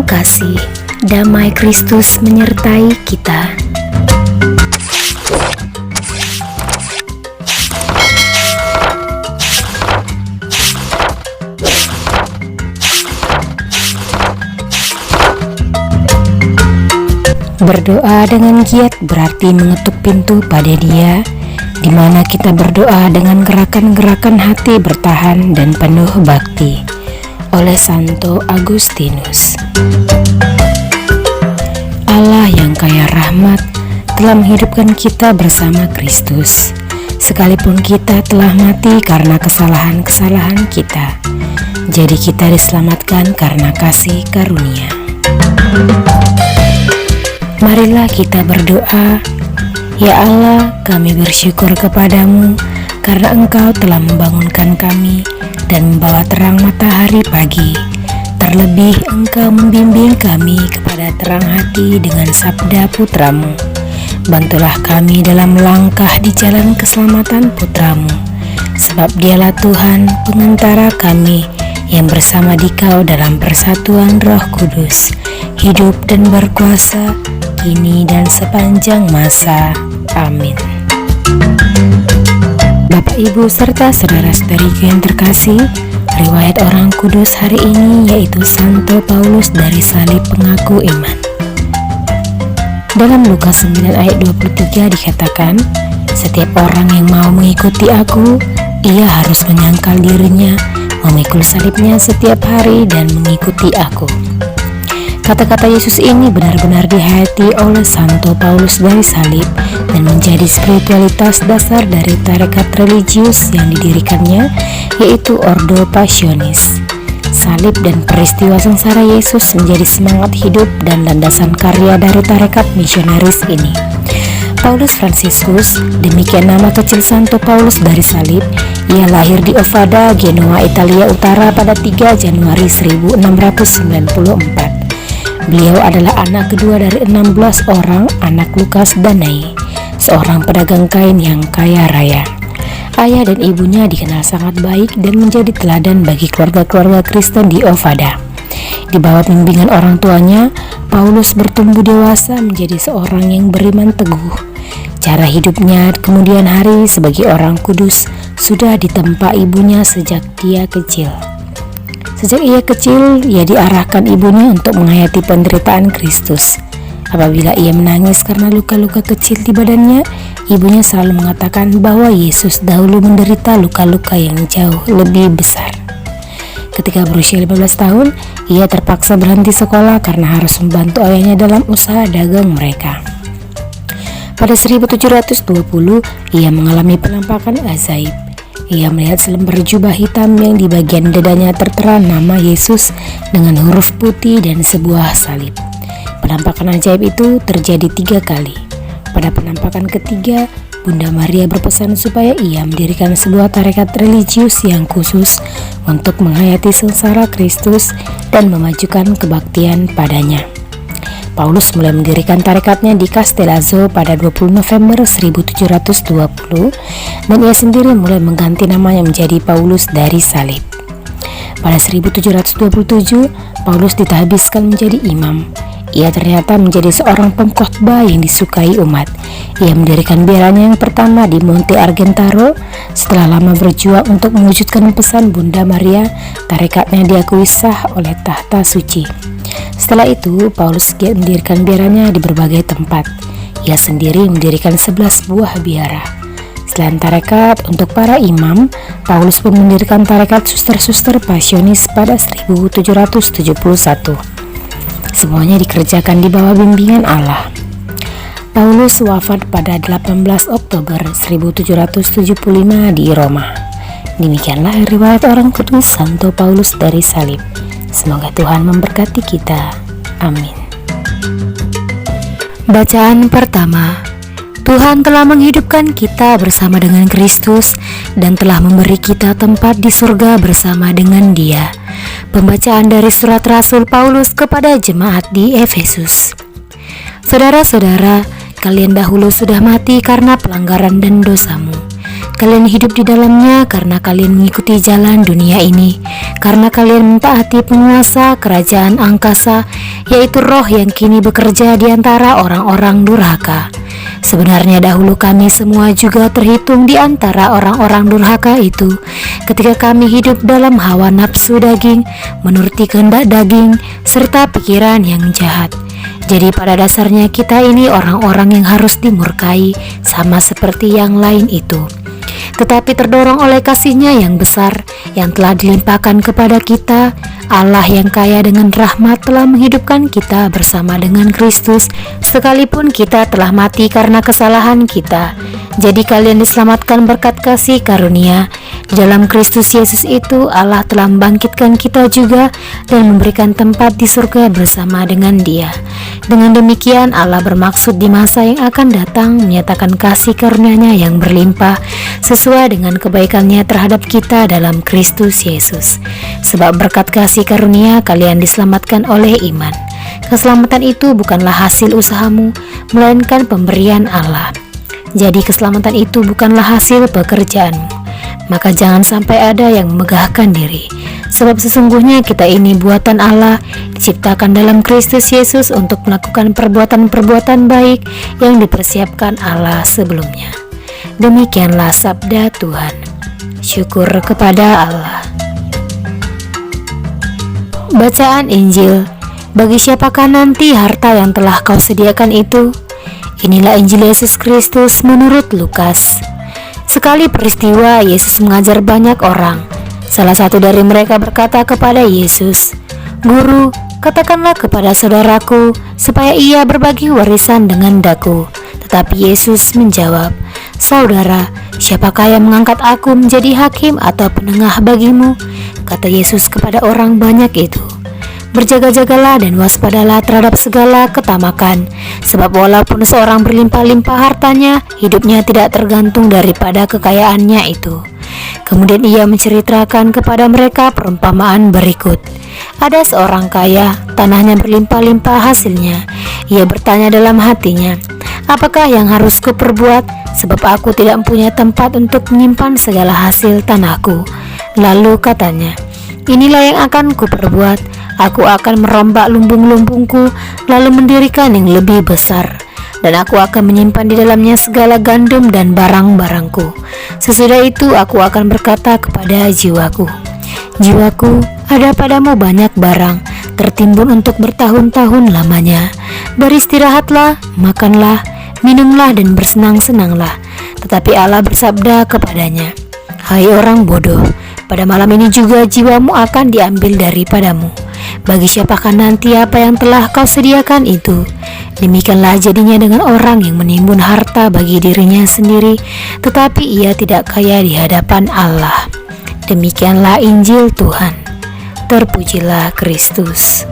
Salam kasih, damai Kristus menyertai kita. Berdoa dengan giat berarti mengetuk pintu pada Dia, di mana kita berdoa dengan gerakan-gerakan hati bertahan dan penuh bakti. Oleh Santo Agustinus. Allah yang kaya rahmat telah menghidupkan kita bersama Kristus, sekalipun kita telah mati karena kesalahan-kesalahan kita. Jadi kita diselamatkan karena kasih karunia. Marilah kita berdoa. Ya Allah, kami bersyukur kepadamu karena Engkau telah membangunkan kami dan membawa terang matahari pagi. Terlebih Engkau membimbing kami kepada terang hati dengan sabda putramu. Bantulah kami dalam melangkah di jalan keselamatan putramu, sebab Dialah Tuhan pengantara kami yang bersama Dikau dalam persatuan Roh Kudus, hidup dan berkuasa kini dan sepanjang masa. Amin. Bapak, Ibu, serta saudara-saudariku yang terkasih, riwayat orang kudus hari ini yaitu Santo Paulus dari Salib Pengaku Iman. Dalam Lukas 9 ayat 23 dikatakan, setiap orang yang mau mengikuti aku, ia harus menyangkal dirinya, memikul salibnya setiap hari dan mengikuti aku. Kata-kata Yesus ini benar-benar dihayati oleh Santo Paulus dari Salib dan menjadi spiritualitas dasar dari tarekat religius yang didirikannya, yaitu Ordo Passionis. Salib dan peristiwa sengsara Yesus menjadi semangat hidup dan landasan karya dari tarekat misionaris ini. Paulus Fransiskus, demikian nama kecil Santo Paulus dari Salib. Ia lahir di Ovada, Genoa, Italia Utara pada 3 Januari 1694. Beliau adalah anak kedua dari 16 orang anak Lukas Danai, seorang pedagang kain yang kaya raya. Ayah dan ibunya dikenal sangat baik dan menjadi teladan bagi keluarga-keluarga Kristen di Ovada. Di bawah bimbingan orang tuanya, Paulus bertumbuh dewasa menjadi seorang yang beriman teguh. Cara hidupnya kemudian hari sebagai orang kudus sudah ditempa ibunya sejak dia kecil. Sejak ia kecil, ia diarahkan ibunya untuk menghayati penderitaan Kristus. Apabila ia menangis karena luka-luka kecil di badannya, ibunya selalu mengatakan bahwa Yesus dahulu menderita luka-luka yang jauh lebih besar. Ketika berusia 15 tahun, ia terpaksa berhenti sekolah karena harus membantu ayahnya dalam usaha dagang mereka. Pada 1720, ia mengalami penampakan ajaib. Ia melihat selembar jubah hitam yang di bagian dadanya tertera nama Yesus dengan huruf putih dan sebuah salib. Penampakan ajaib itu terjadi 3 kali. Pada penampakan ketiga, Bunda Maria berpesan supaya ia mendirikan sebuah tarekat religius yang khusus untuk menghayati sengsara Kristus dan memajukan kebaktian padanya. Paulus mulai mendirikan tarekatnya di Castellazzo pada 20 November 1720 dan ia sendiri mulai mengganti namanya menjadi Paulus dari Salib. Pada 1727, Paulus ditahbiskan menjadi imam. Ia ternyata menjadi seorang pengkhotbah yang disukai umat. Ia mendirikan biaranya yang pertama di Monte Argentaro. Setelah lama berjuang untuk mewujudkan pesan Bunda Maria, tarekatnya diakui sah oleh Tahta Suci. Setelah itu, Paulus mendirikan biaranya di berbagai tempat. Ia sendiri mendirikan 11 buah biara. Selain tarekat untuk para imam, Paulus pun mendirikan tarekat suster-suster Passionis pada 1771. Semuanya dikerjakan di bawah bimbingan Allah. Paulus wafat pada 18 Oktober 1775 di Roma. Demikianlah riwayat orang kudus Santo Paulus dari Salib. Semoga Tuhan memberkati kita. Amin. Bacaan pertama. Tuhan telah menghidupkan kita bersama dengan Kristus dan telah memberi kita tempat di surga bersama dengan Dia. Pembacaan dari surat Rasul Paulus kepada jemaat di Efesus. Saudara-saudara, kalian dahulu sudah mati karena pelanggaran dan dosamu. kalian hidup di dalamnya karena kalian mengikuti jalan dunia ini, karena kalian mentaati penguasa kerajaan angkasa, yaitu roh yang kini bekerja di antara orang-orang durhaka. Sebenarnya dahulu kami semua juga terhitung di antara orang-orang durhaka itu, ketika kami hidup dalam hawa nafsu daging, menuruti kehendak daging, serta pikiran yang jahat. Jadi pada dasarnya kita ini orang-orang yang harus dimurkai, sama seperti yang lain itu. Tetapi terdorong oleh kasih-Nya yang besar yang telah dilimpahkan kepada kita, Allah yang kaya dengan rahmat telah menghidupkan kita bersama dengan Kristus, sekalipun kita telah mati karena kesalahan kita. Jadi kalian diselamatkan berkat kasih karunia. Di dalam Kristus Yesus itu Allah telah membangkitkan kita juga dan memberikan tempat di surga bersama dengan Dia. Dengan demikian Allah bermaksud di masa yang akan datang menyatakan kasih karunia-Nya yang berlimpah sesuai dengan kebaikan-Nya terhadap kita dalam Kristus Yesus. Sebab berkat kasih karunia kalian diselamatkan oleh iman. Keselamatan itu bukanlah hasil usahamu, melainkan pemberian Allah. Jadi keselamatan itu bukanlah hasil pekerjaanmu. Maka jangan sampai ada yang memegahkan diri, sebab sesungguhnya kita ini buatan Allah, diciptakan dalam Kristus Yesus untuk melakukan perbuatan-perbuatan baik yang dipersiapkan Allah sebelumnya. Demikianlah sabda Tuhan. Syukur kepada Allah. Bacaan Injil. Bagi siapakah nanti harta yang telah kau sediakan itu? Inilah Injil Yesus Kristus menurut Lukas. Sekali peristiwa Yesus mengajar banyak orang. Salah satu dari mereka berkata kepada Yesus, "Guru, katakanlah kepada saudaraku supaya ia berbagi warisan dengan daku." Tetapi Yesus menjawab, "Saudara, siapakah yang mengangkat aku menjadi hakim atau penengah bagimu?" Kata Yesus kepada orang banyak itu, "Berjaga-jagalah dan waspadalah terhadap segala ketamakan, sebab walaupun seorang berlimpah-limpah hartanya, hidupnya tidak tergantung daripada kekayaannya itu." Kemudian ia menceritakan kepada mereka perumpamaan berikut. Ada seorang kaya, tanahnya berlimpah-limpah hasilnya. Ia bertanya dalam hatinya, "Apakah yang harus kuperbuat? Sebab aku tidak punya tempat untuk menyimpan segala hasil tanahku." Lalu katanya, "Inilah yang akan kuperbuat. Aku akan merombak lumbung-lumbungku, lalu mendirikan yang lebih besar, dan aku akan menyimpan di dalamnya segala gandum dan barang-barangku. Sesudah itu aku akan berkata kepada jiwaku, jiwaku, ada padamu banyak barang, tertimbun untuk bertahun-tahun lamanya. Beristirahatlah, makanlah, minumlah dan bersenang-senanglah." Tetapi Allah bersabda kepadanya, "Hai orang bodoh, pada malam ini juga jiwamu akan diambil daripadamu. Bagi siapakah nanti apa yang telah kau sediakan itu?" Demikianlah jadinya dengan orang yang menimbun harta bagi dirinya sendiri, tetapi ia tidak kaya di hadapan Allah. Demikianlah Injil Tuhan. Terpujilah Kristus.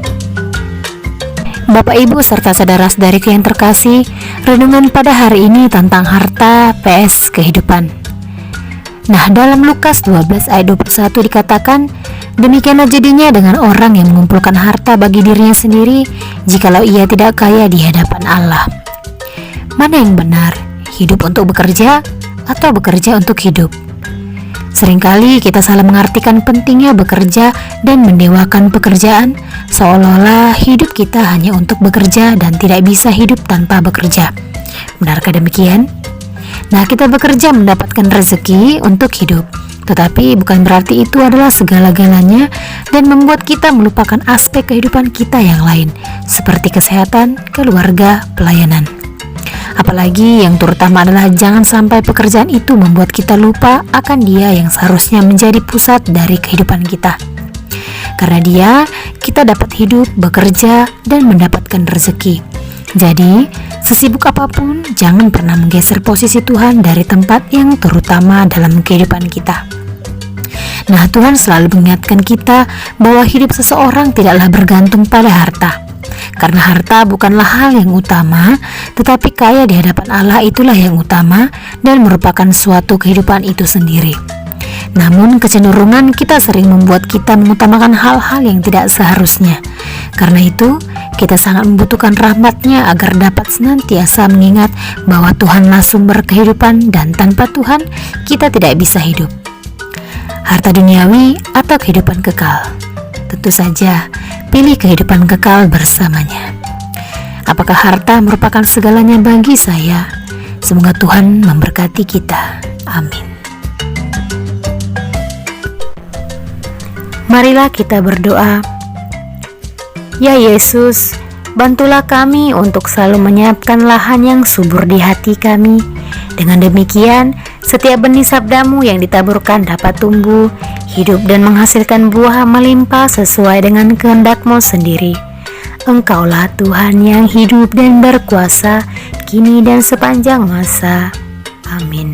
Bapak, Ibu, serta saudara-saudariku yang terkasih, renungan pada hari ini tentang harta PS kehidupan. Nah, dalam Lukas 12 ayat 21 dikatakan, "Demikianlah jadinya dengan orang yang mengumpulkan harta bagi dirinya sendiri, jikalau ia tidak kaya di hadapan Allah." Mana yang benar? Hidup untuk bekerja atau bekerja untuk hidup? Seringkali kita salah mengartikan pentingnya bekerja dan mendewakan pekerjaan, seolah-olah hidup kita hanya untuk bekerja dan tidak bisa hidup tanpa bekerja. Benarkah demikian? Nah, kita bekerja mendapatkan rezeki untuk hidup, tetapi bukan berarti itu adalah segala-galanya dan membuat kita melupakan aspek kehidupan kita yang lain, seperti kesehatan, keluarga, pelayanan. Apalagi yang terutama adalah jangan sampai pekerjaan itu membuat kita lupa akan Dia yang seharusnya menjadi pusat dari kehidupan kita. Karena Dia, kita dapat hidup, bekerja, dan mendapatkan rezeki. Jadi, sesibuk apapun, jangan pernah menggeser posisi Tuhan dari tempat yang terutama dalam kehidupan kita. Nah, Tuhan selalu mengingatkan kita bahwa hidup seseorang tidaklah bergantung pada harta. Karena harta bukanlah hal yang utama, tetapi kaya di hadapan Allah itulah yang utama dan merupakan suatu kehidupan itu sendiri. Namun kecenderungan kita sering membuat kita mengutamakan hal-hal yang tidak seharusnya. Karena itu, kita sangat membutuhkan rahmat-Nya agar dapat senantiasa mengingat bahwa Tuhanlah sumber kehidupan dan tanpa Tuhan kita tidak bisa hidup. Harta duniawi atau kehidupan kekal? Tentu saja pilih kehidupan kekal bersamanya. Apakah harta merupakan segalanya bagi saya? Semoga Tuhan memberkati kita. Amin. Marilah kita berdoa. Ya Yesus, bantulah kami untuk selalu menyiapkan lahan yang subur di hati kami. Dengan demikian, setiap benih sabda-Mu yang ditaburkan dapat tumbuh, hidup dan menghasilkan buah melimpah sesuai dengan kehendak-Mu sendiri. Engkaulah Tuhan yang hidup dan berkuasa, kini dan sepanjang masa. Amin.